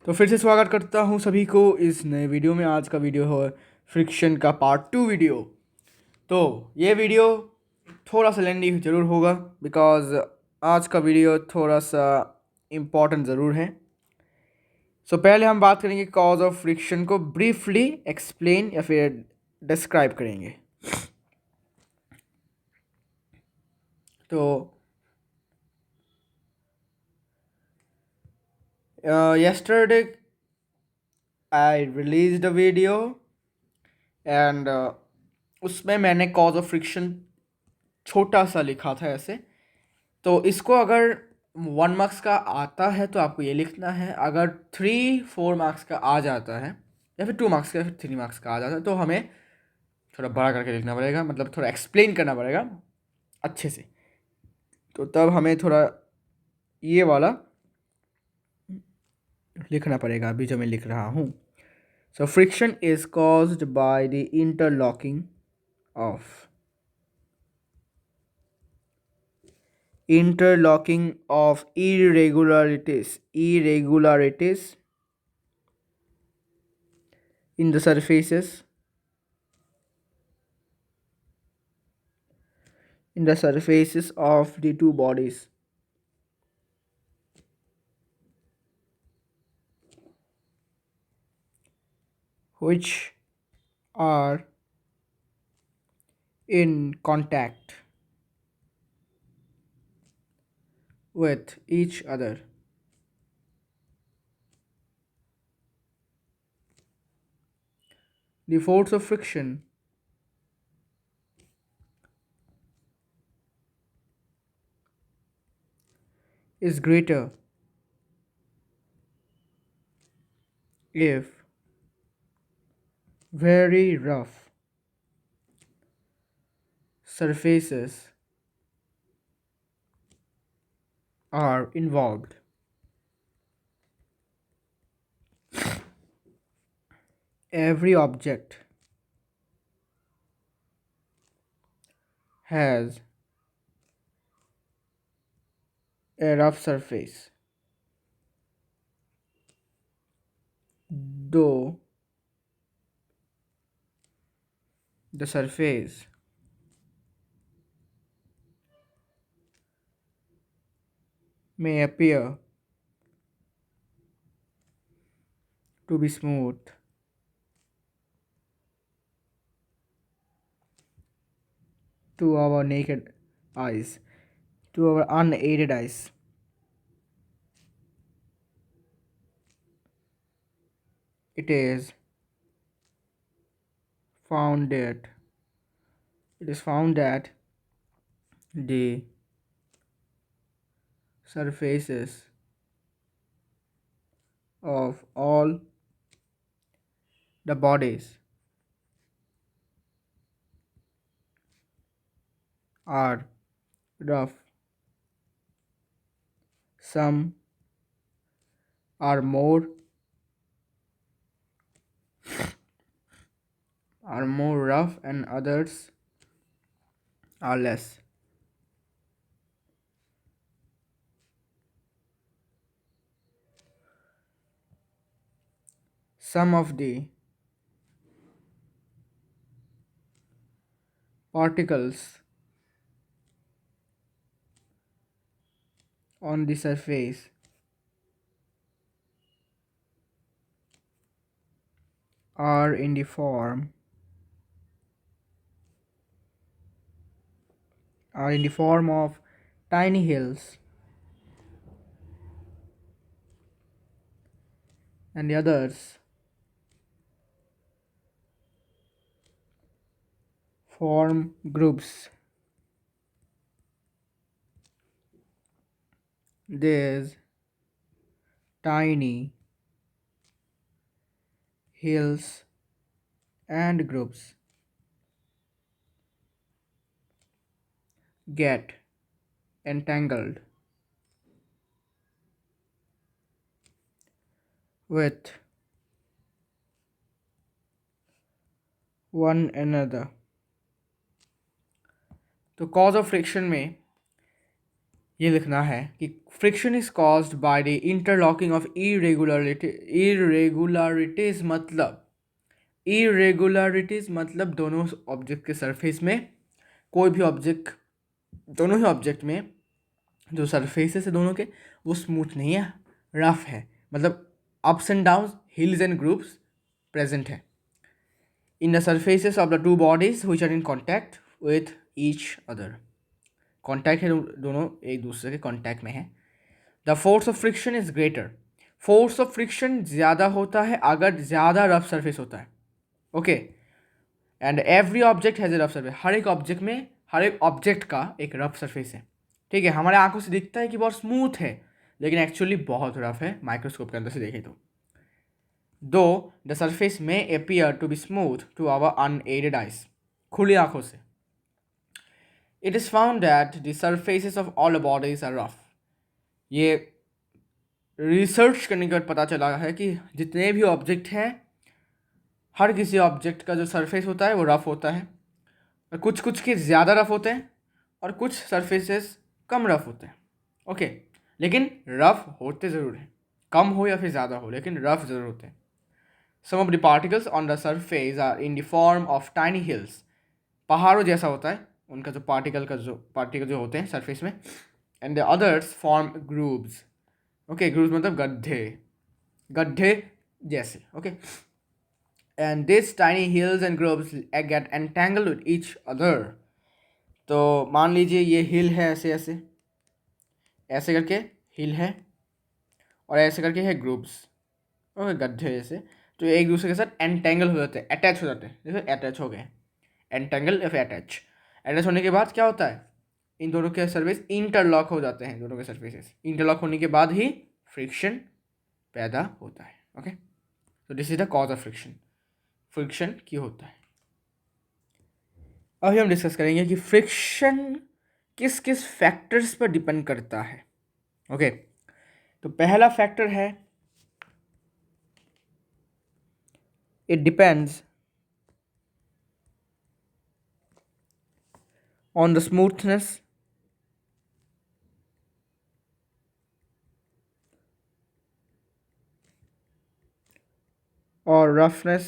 तो फिर से स्वागत करता हूँ सभी को इस नए वीडियो में। आज का वीडियो है फ्रिक्शन का पार्ट 2 वीडियो। तो ये वीडियो थोड़ा सा लेंदी ज़रूर होगा बिकॉज़ आज का वीडियो थोड़ा सा इम्पोर्टेंट ज़रूर है। पहले हम बात करेंगे कॉज ऑफ फ्रिक्शन को ब्रीफली एक्सप्लेन या फिर डिस्क्राइब करेंगे। तो yesterday I released a video and उसमें मैंने कॉज ऑफ फ्रिक्शन छोटा सा लिखा था ऐसे। तो इसको अगर 1 मार्क्स का आता है तो आपको ये लिखना है, अगर 3-4 मार्क्स का आ जाता है या फिर 2 मार्क्स का या फिर 3 मार्क्स का आ जाता है तो हमें थोड़ा बड़ा करके लिखना पड़ेगा, मतलब थोड़ा एक्सप्लेन करना पड़ेगा अच्छे से। तो तब हमें थोड़ा ये वाला लिखना पड़ेगा अभी जो मैं लिख रहा हूँ। So friction is caused by the of interlocking of irregularities in the surfaces of the two bodies, which are in contact with each other. The force of friction is greater if very rough surfaces are involved. Every object has a rough surface, though the surface may appear to be smooth. To our naked eyes, to our unaided eyes. It is found that it is found that the surfaces of all the bodies are rough. Some are more rough and others are less. Some of the particles on the surface are in the form of tiny hills, and the others form groups. These tiny hills and groups get entangled with one another. तो cause of friction में ये लिखना है कि friction is caused by the interlocking of irregularities मतलब दोनों object के surface में कोई भी ऑब्जेक्ट, दोनों ही ऑब्जेक्ट में जो सरफेसेस है दोनों के वो स्मूथ नहीं है, रफ है, मतलब ups and down, hills and groups present है in the surfaces of the two bodies which are in contact with each other. Contact है, दोनों एक दूसरे के कॉन्टैक्ट में है। The force of friction is greater, force of friction ज़्यादा होता है अगर ज़्यादा रफ सरफेस होता है। Okay, and every object has a rough surface, हर एक ऑब्जेक्ट में, हर एक ऑब्जेक्ट का एक रफ सरफेस है। ठीक है, हमारे आंखों से दिखता है कि बहुत स्मूथ है, लेकिन एक्चुअली बहुत रफ है माइक्रोस्कोप के अंदर से देखें तो। Though the surface in appear to be smooth to our unaided eyes, खुली आंखों से, it is found that the surfaces of all bodies are rough. ये रिसर्च करने के बाद पता चला है कि जितने भी ऑब्जेक्ट हैं, हर किसी ऑब्जेक्ट का जो सरफेस होता है वो रफ होता है, और कुछ कुछ के ज़्यादा रफ होते हैं और कुछ सरफेसेस कम रफ होते हैं। ओके, लेकिन रफ होते ज़रूर हैं, कम हो या फिर ज़्यादा हो, लेकिन रफ ज़रूर होते हैं। Some of the particles on the surface are in the form of tiny hills, पहाड़ों जैसा होता है उनका जो पार्टिकल जो होते हैं सरफेस में, and the others form grooves. Okay, grooves मतलब गड्ढे, गड्ढे जैसे। Okay, and this tiny hills and grooves get entangled with each other. तो मान लीजिए ये हिल है, ऐसे ऐसे ऐसे करके हिल है, और ऐसे करके है ग्रुप्स, ओके, गड्ढे जैसे, तो एक दूसरे के साथ एंटेंगल हो जाते हैं, अटैच हो जाते हैं। देखो अटैच हो गए, एंटेंगल या फिर अटैच। अटैच होने के बाद क्या होता है, इन दोनों के सरफेस इंटरलॉक हो जाते हैं, दोनों के सरफेसेस इंटरलॉक होने के बाद ही फ्रिक्शन पैदा होता है। ओके, तो this is the cause of friction, friction क्यों होता है। अभी हम डिस्कस करेंगे कि फ्रिक्शन किस किस फैक्टर्स पर डिपेंड करता है। ओके, तो पहला फैक्टर है, it depends on the smoothness or roughness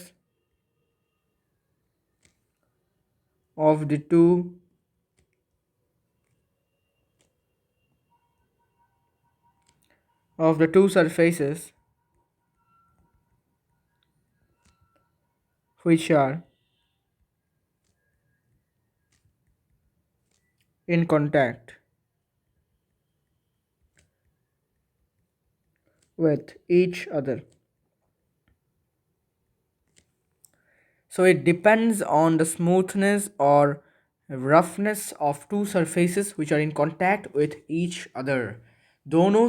of the two surfaces which are in contact with each other. So it depends on the smoothness or roughness of two surfaces which are in contact with each other. दोनों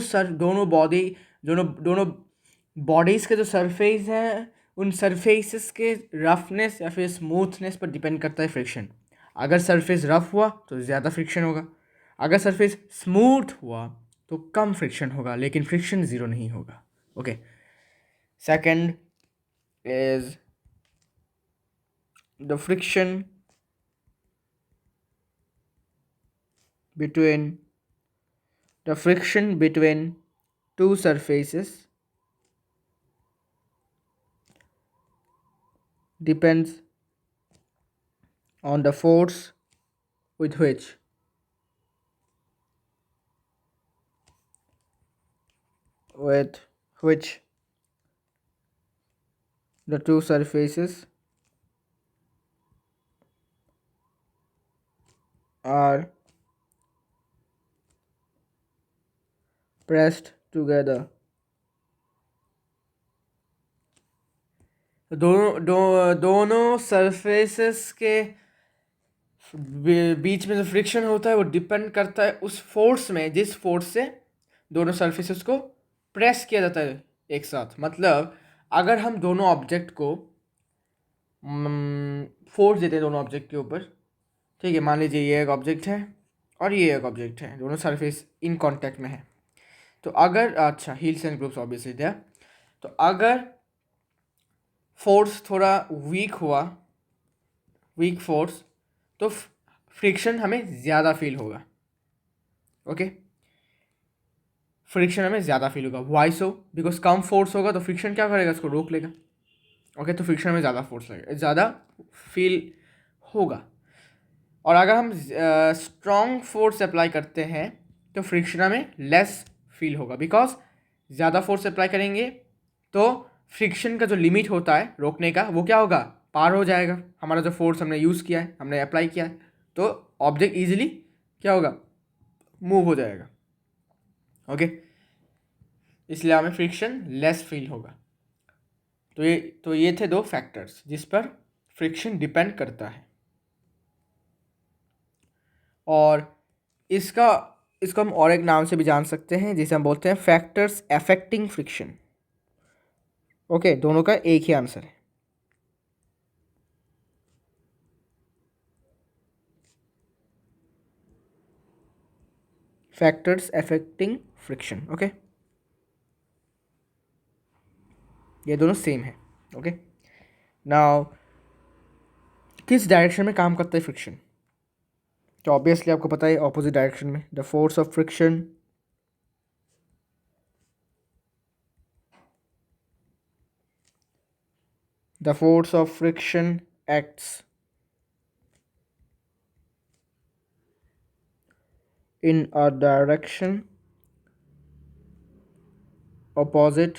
bodies के जो surface हैं उन surfaces के roughness या फिर smoothness पर depend करता है फ्रिक्शन। अगर सरफेस रफ हुआ तो ज़्यादा फ्रिक्शन होगा, अगर सरफेस स्मूथ हुआ तो कम फ्रिक्शन होगा, लेकिन फ्रिक्शन ज़ीरो नहीं होगा। Okay, second is the friction between two surfaces depends on the force with which the two surfaces are pressed together. दोनों सरफेसेस के बीच में जो फ्रिक्शन होता है वो डिपेंड करता है उस फोर्स में, जिस फोर्स से दोनों सरफेसेस को प्रेस किया जाता है एक साथ। मतलब अगर हम दोनों ऑब्जेक्ट को फोर्स देते हैं दोनों ऑब्जेक्ट के ऊपर, ठीक है, मान लीजिए ये एक ऑब्जेक्ट है और ये एक ऑब्जेक्ट है, दोनों सरफेस इन कांटेक्ट में है, तो अगर, अच्छा, हील्स एंड ग्रुप्स ऑब्वियसली दिया, तो अगर फोर्स थोड़ा वीक हुआ, वीक फोर्स, तो फ्रिक्शन हमें ज़्यादा फील होगा। ओके, फ्रिक्शन हमें ज़्यादा फील होगा। Why so? बिकॉज कम फोर्स होगा तो फ्रिक्शन क्या करेगा, इसको रोक लेगा। ओके, तो फ्रिक्शन में ज़्यादा फोर्स लगेगा, ज़्यादा फील होगा। और अगर हम स्ट्रॉन्ग फोर्स अप्लाई करते हैं तो फ्रिक्शन में लेस फील होगा, बिकॉज ज़्यादा फोर्स अप्लाई करेंगे तो फ्रिक्शन का जो लिमिट होता है रोकने का वो क्या होगा, पार हो जाएगा। हमारा जो फोर्स हमने यूज़ किया है, हमने अप्लाई किया है, तो ऑब्जेक्ट ईजिली क्या होगा, मूव हो जाएगा। ओके, इसलिए हमें फ्रिक्शन लेस फील होगा। तो ये थे दो फैक्टर्स जिस पर फ्रिक्शन डिपेंड करता है। और इसका इसको हम और एक नाम से भी जान सकते हैं, जिसे हम बोलते हैं फैक्टर्स अफेक्टिंग फ्रिक्शन। ओके, दोनों का एक ही आंसर है। Factors affecting friction. ओके, ये दोनों सेम है। ओके, नाउ किस डायरेक्शन में काम करता है फ्रिक्शन? तो ऑब्वियसली आपको पता है, ऑपोजिट डायरेक्शन में। The force of friction acts in a direction opposite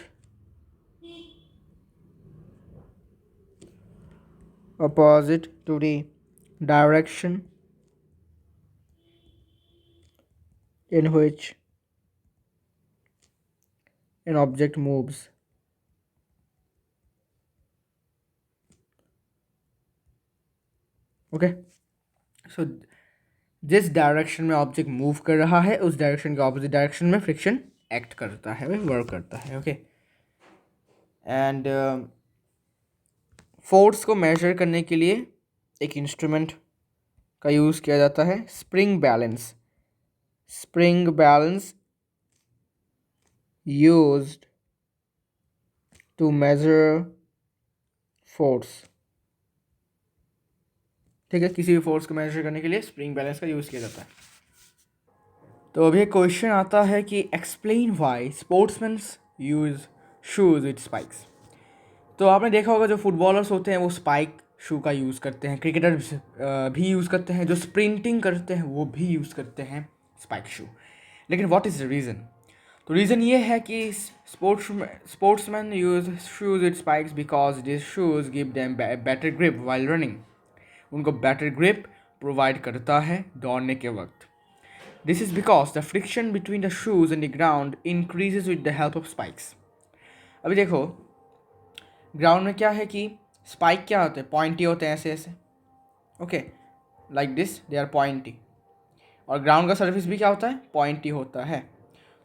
to the direction in which an object moves. Okay, so जिस डायरेक्शन में ऑब्जेक्ट मूव कर रहा है उस डायरेक्शन के ऑपोजिट डायरेक्शन में फ्रिक्शन एक्ट करता है, वर्क करता है। ओके, एंड फोर्स को मेजर करने के लिए एक इंस्ट्रूमेंट का यूज़ किया जाता है, spring balance. Spring balance used to measure force. ठीक है, किसी भी फोर्स को मेजर करने के लिए स्प्रिंग बैलेंस का यूज़ किया जाता है। तो अभी एक क्वेश्चन आता है कि explain why sportsman use shoes with spikes. तो आपने देखा होगा जो फुटबॉलर्स होते हैं वो स्पाइक शू का यूज़ करते हैं, क्रिकेटर्स भी यूज़ करते हैं, जो स्प्रिंटिंग करते हैं वो भी यूज़ करते हैं स्पाइक शू। लेकिन व्हाट इज़ द रीज़न? तो रीज़न ये है कि sportsman use shoes with spikes because this shoes give them better grip while running. उनको बेटर ग्रिप प्रोवाइड करता है दौड़ने के वक्त। This is because the friction between the shoes and the ground increases with the help of spikes. अभी देखो, ground में क्या है कि स्पाइक क्या होते हैं, पॉइंटी होते हैं, ऐसे ऐसे। Okay, like this they are pointy. और ग्राउंड का सर्फेस भी क्या होता है, पॉइंटी होता है।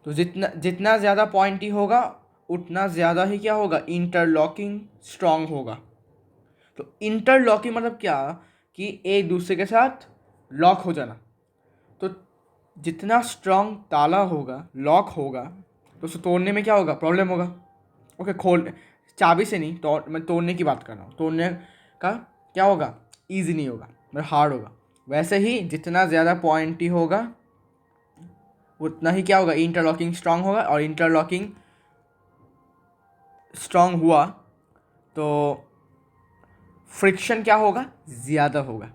तो जितना जितना ज़्यादा पॉइंटी होगा उतना ज़्यादा ही क्या होगा, इंटरलॉकिंग स्ट्रॉन्ग होगा। तो इंटरलॉकिंग मतलब क्या, कि एक दूसरे के साथ लॉक हो जाना। तो जितना स्ट्रॉन्ग ताला होगा, लॉक होगा, तो उसे तोड़ने में क्या होगा, प्रॉब्लम होगा। ओके, खोल चाबी से नहीं, मैं तोड़ने की बात कर रहा हूँ। तोड़ने का क्या होगा, ईजी नहीं होगा, मतलब हार्ड होगा। वैसे ही जितना ज़्यादा पॉइंटी होगा उतना ही क्या होगा, इंटरलॉकिंग स्ट्रांग होगा। और इंटरलॉकिंग स्ट्रांग हुआ तो फ्रिक्शन क्या होगा, ज़्यादा होगा।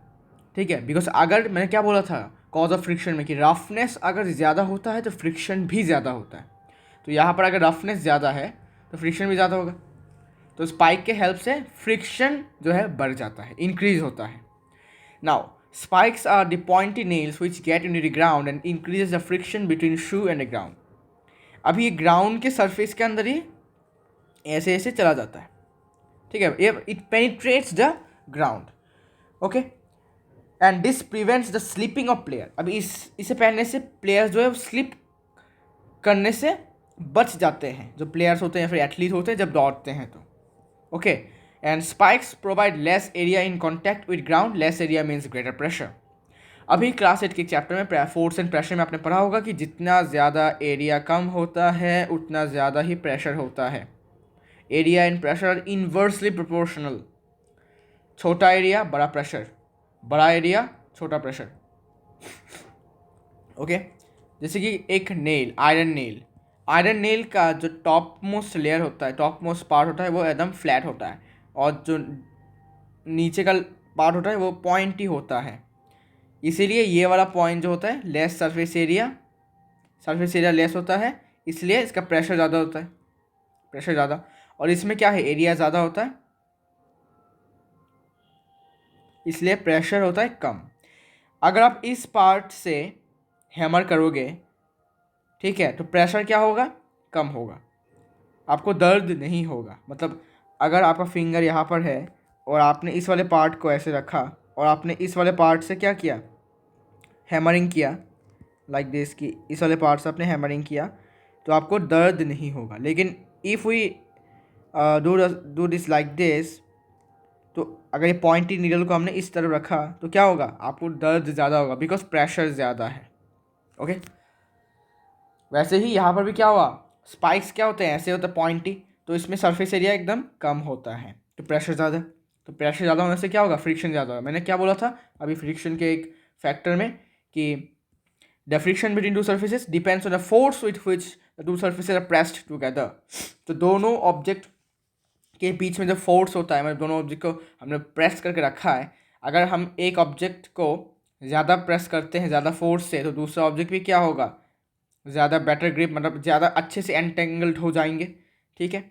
ठीक है, बिकॉज अगर मैंने क्या बोला था कॉज ऑफ फ्रिक्शन में, कि रफनेस अगर ज़्यादा होता है तो फ्रिक्शन भी ज़्यादा होता है। तो यहाँ पर अगर रफनेस ज़्यादा है तो फ्रिक्शन भी ज़्यादा होगा। तो स्पाइक के हेल्प से फ्रिक्शन जो है बढ़ जाता है, इंक्रीज होता है। Now spikes are the pointy nails which get in the ground and increase the friction between shoe and the ground. अभी ये ग्राउंड के सरफेस के अंदर ही ऐसे ऐसे चला जाता है। ठीक है, ये it penetrates the ground. Okay, and this prevents the slipping of player. अभी इसे पहनने से प्लेयर्स जो है स्लिप करने से बच जाते हैं, जो प्लेयर्स होते हैं फिर एथलीट होते हैं जब दौड़ते हैं तो। Okay, and spikes provide less area in contact with ground. Less area means greater pressure. अभी क्लास 8 के चैप्टर में फोर्स एंड प्रेशर में आपने पढ़ा होगा कि जितना ज़्यादा एरिया कम होता है उतना ज़्यादा ही प्रेशर होता है। Area and pressure are inversely proportional. छोटा एरिया बड़ा प्रेशर, बड़ा एरिया छोटा प्रेशर। ओके, जैसे कि एक nail, iron nail, iron nail का जो टॉप मोस्ट लेयर होता है, टॉप मोस्ट पार्ट होता है, वो एकदम फ्लैट होता है, और जो नीचे का पार्ट होता है वो पॉइंटी होता है। इसीलिए ये वाला पॉइंट जो होता है लेस सरफेस एरिया लेस होता है, इसलिए इसका प्रेशर ज़्यादा होता है, प्रेशर ज़्यादा। और इसमें क्या है, एरिया ज़्यादा होता है, इसलिए प्रेशर होता है कम। अगर आप इस पार्ट से हैमर करोगे, ठीक है, तो प्रेशर क्या होगा, कम होगा, आपको दर्द नहीं होगा। मतलब अगर आपका फिंगर यहाँ पर है और आपने इस वाले पार्ट को ऐसे रखा और आपने इस वाले पार्ट से क्या किया, हैमरिंग किया, लाइक दिस, कि इस वाले पार्ट से आपने हैमरिंग किया, तो आपको दर्द नहीं होगा। लेकिन if we do this like this, तो अगर ये पॉइंटी नीडल को हमने इस तरफ रखा तो क्या होगा, आपको दर्द ज़्यादा होगा, बिकॉज प्रेशर ज़्यादा है। ओके, वैसे ही यहाँ पर भी क्या हुआ, स्पाइक्स क्या होते हैं, ऐसे होते हैं पॉइंटी, तो इसमें सरफेस एरिया एकदम कम होता है, तो प्रेशर ज़्यादा। तो प्रेशर ज़्यादा होने से क्या होगा, फ्रिक्शन ज़्यादा होगा। मैंने क्या बोला था अभी फ्रिक्शन के एक फैक्टर में, कि the friction between two surfaces depends on the force with which the two surfaces are pressed together. तो दोनों ऑब्जेक्ट के बीच में जो फोर्स होता है, मतलब दोनों ऑब्जेक्ट को हमने प्रेस करके रखा है, अगर हम एक ऑब्जेक्ट को ज़्यादा प्रेस करते हैं ज़्यादा फोर्स से, तो दूसरा ऑब्जेक्ट भी क्या होगा, ज़्यादा बेटर ग्रिप, मतलब ज़्यादा अच्छे से एंटेंगल्ड हो जाएंगे। ठीक है,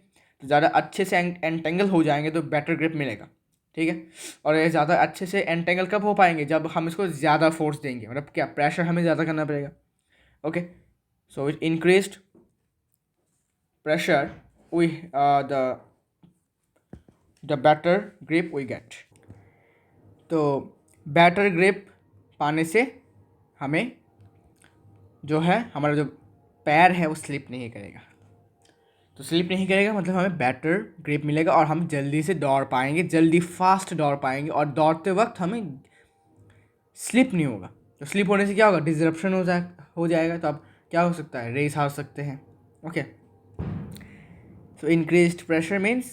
तो ज़्यादा अच्छे से एंटेंगल हो जाएंगे तो बेटर ग्रिप मिलेगा। ठीक है, और ये ज़्यादा अच्छे से एंटेंगल कब हो पाएंगे, जब हम इसको ज़्यादा फोर्स देंगे, मतलब क्या, प्रेशर हमें ज़्यादा करना पड़ेगा। Okay, so with increased pressure we the better grip we get. तो बेटर ग्रिप पाने से हमें जो है, हमारा जो पैर है वो स्लिप नहीं करेगा। तो स्लिप नहीं करेगा मतलब हमें बेटर ग्रिप मिलेगा और हम जल्दी से दौड़ पाएंगे, जल्दी फास्ट दौड़ पाएंगे, और दौड़ते वक्त हमें स्लिप नहीं होगा। तो स्लिप होने से क्या होगा, डिसरप्शन हो जाएगा, तो अब क्या हो सकता है, रेस हार सकते हैं। Okay, so increased pressure means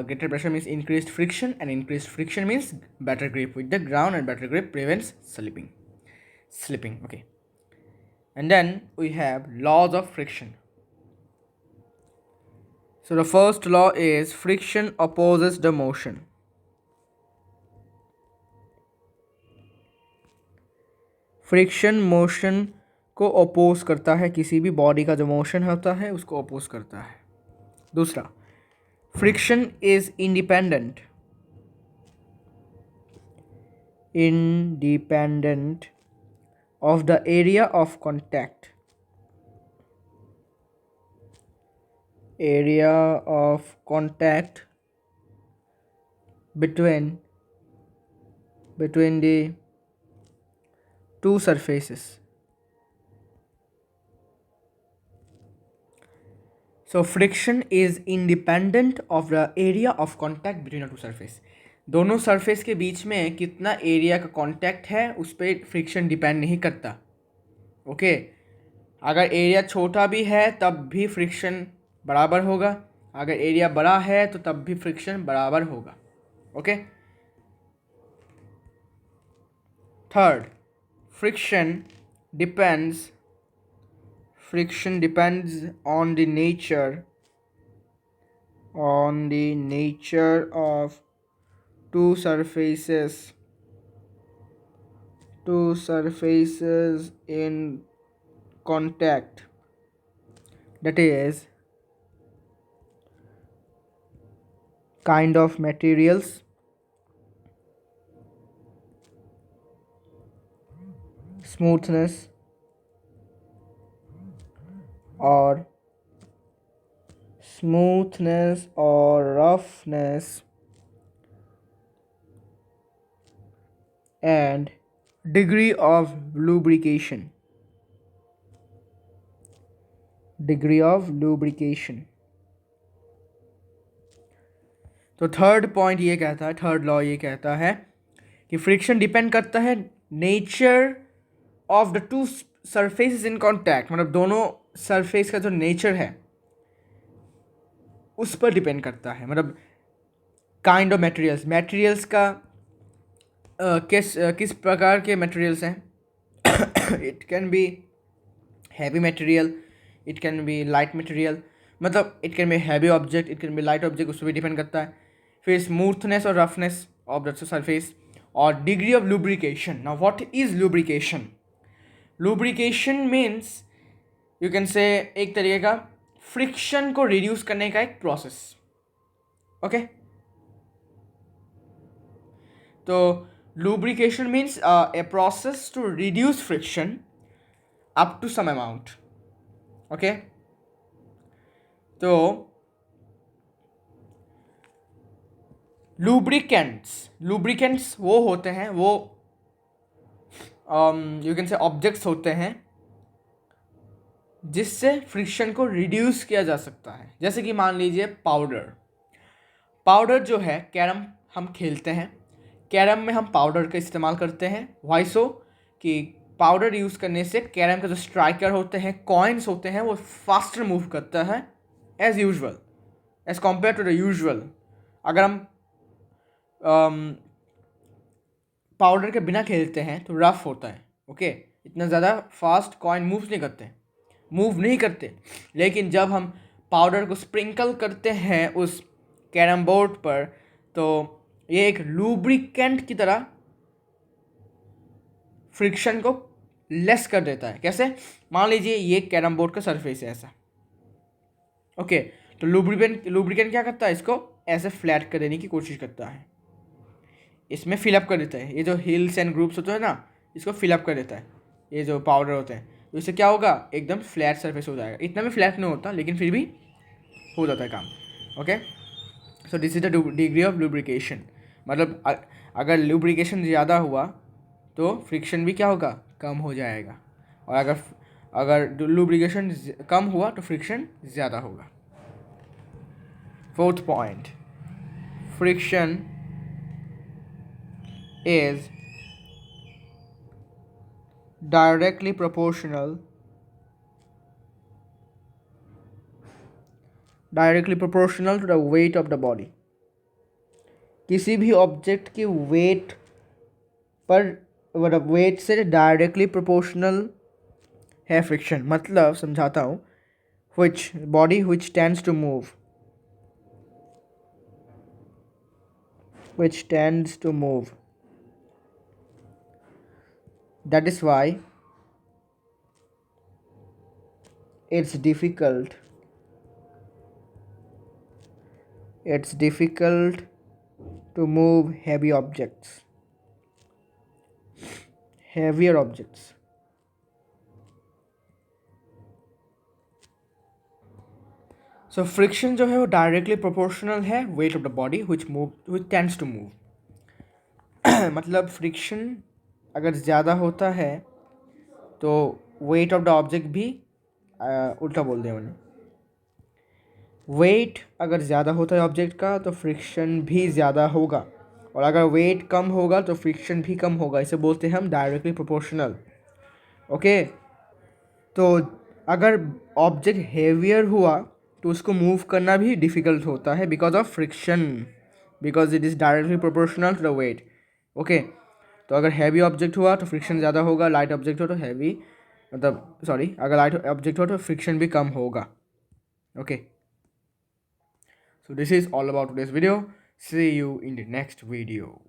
greater pressure means increased friction, and increased friction means better grip with the ground, and better grip prevents slipping. Okay, and then we have laws of friction. So the first law is friction opposes the motion. Friction motion को oppose करता है, किसी भी body का जो motion होता है उसको अपोज करता है। दूसरा, friction is independent of the area of contact between the two surfaces. So friction is independent of the area of contact between the two surface. दोनों सरफेस के बीच में कितना एरिया का कांटेक्ट है उस पर फ्रिक्शन डिपेंड नहीं करता। ओके, अगर एरिया छोटा भी है तब भी फ्रिक्शन बराबर होगा, अगर एरिया बड़ा है तो तब भी फ्रिक्शन बराबर होगा। Okay, third, friction depends on the nature of two surfaces in contact, that is kind of materials, smoothness or roughness, and degree of lubrication. तो थर्ड पॉइंट ये कहता है, थर्ड लॉ ये कहता है कि फ्रिक्शन डिपेंड करता है nature of the to surfaces in contact, मतलब दोनों सरफेस का जो नेचर है उस पर डिपेंड करता है। मतलब काइंड ऑफ मटेरियल्स का किस प्रकार के मटेरियल्स हैं। It can be heavy material, it can be light material, मतलब it can be heavy object, it can be light object, उस पर भी डिपेंड करता है। फिर स्मूथनेस और रफनेस ऑफ द सरफेस, और degree of lubrication. Now what is lubrication? Lubrication means you can say एक तरीके का फ्रिक्शन को रिड्यूस करने का एक प्रोसेस। ओके, तो lubrication means a process to reduce friction up to some amount. Okay, तो लुब्रिकेंट्स वो होते हैं, वो यू कैन से ऑब्जेक्ट्स होते हैं जिससे फ्रिक्शन को रिड्यूस किया जा सकता है। जैसे कि मान लीजिए पाउडर जो है, कैरम हम खेलते हैं, कैरम में हम पाउडर का इस्तेमाल करते हैं। वाई सो कि पाउडर यूज़ करने से कैरम का जो स्ट्राइकर होते हैं, कॉइन्स होते हैं, वो फास्टर मूव करता है as usual, as compare to the usual. अगर हम पाउडर के बिना खेलते हैं तो रफ होता है। ओके, इतना ज़्यादा फास्ट कॉइन मूव नहीं करते। लेकिन जब हम पाउडर को स्प्रिंकल करते हैं उस कैरम बोर्ड पर, तो ये एक लुब्रिकेंट की तरह फ्रिक्शन को लेस कर देता है। कैसे? मान लीजिए ये कैरम बोर्ड का सरफेस है ऐसा। ओके, तो लुब्रिकेंट क्या करता है? इसको ऐसे फ्लैट कर देने की कोशिश करता है, इसमें फिलअप कर देता है। ये जो हिल्स एंड ग्रुप्स होते हैं ना, इसको फिलअप कर देता है ये जो पाउडर होते हैं। तो इससे क्या होगा? एकदम फ्लैट सरफेस हो जाएगा। इतना भी फ्लैट नहीं होता, लेकिन फिर भी हो जाता है काम। Okay, so this is the degree of lubrication. मतलब अगर लुब्रिकेशन ज़्यादा हुआ तो फ्रिक्शन भी क्या होगा? कम हो जाएगा। और अगर लुब्रिकेशन कम हुआ तो फ्रिक्शन ज़्यादा होगा। Fourth point, friction is directly proportional to the weight of the body। किसी भी ऑब्जेक्ट के वेट पर, मतलब वेट से डायरेक्टली प्रोपोर्शनल है फ्रिक्शन। मतलब समझाता हूँ, body which tends to move that is why it's difficult to move heavier objects। So friction जो है वो डायरेक्टली प्रोपोर्शनल है weight of the body which tends to move. मतलब फ्रिक्शन अगर ज़्यादा होता है तो वेट ऑफ द ऑब्जेक्ट भी उल्टा बोल दिया मैंने। वेट अगर ज़्यादा होता है ऑब्जेक्ट का तो फ्रिक्शन भी ज़्यादा होगा, और अगर वेट कम होगा तो फ्रिक्शन भी कम होगा। इसे बोलते हैं हम डायरेक्टली प्रोपोर्शनल। ओके, तो अगर ऑब्जेक्ट हेवियर हुआ तो उसको मूव करना भी डिफ़िकल्ट होता है because of friction, because it is directly proportional to the weight. Okay, तो अगर हैवी ऑब्जेक्ट हुआ तो फ्रिक्शन ज़्यादा होगा, लाइट ऑब्जेक्ट हो तो अगर लाइट ऑब्जेक्ट हो तो फ्रिक्शन भी कम होगा। Okay, so this is all about today's video. See you in the next video.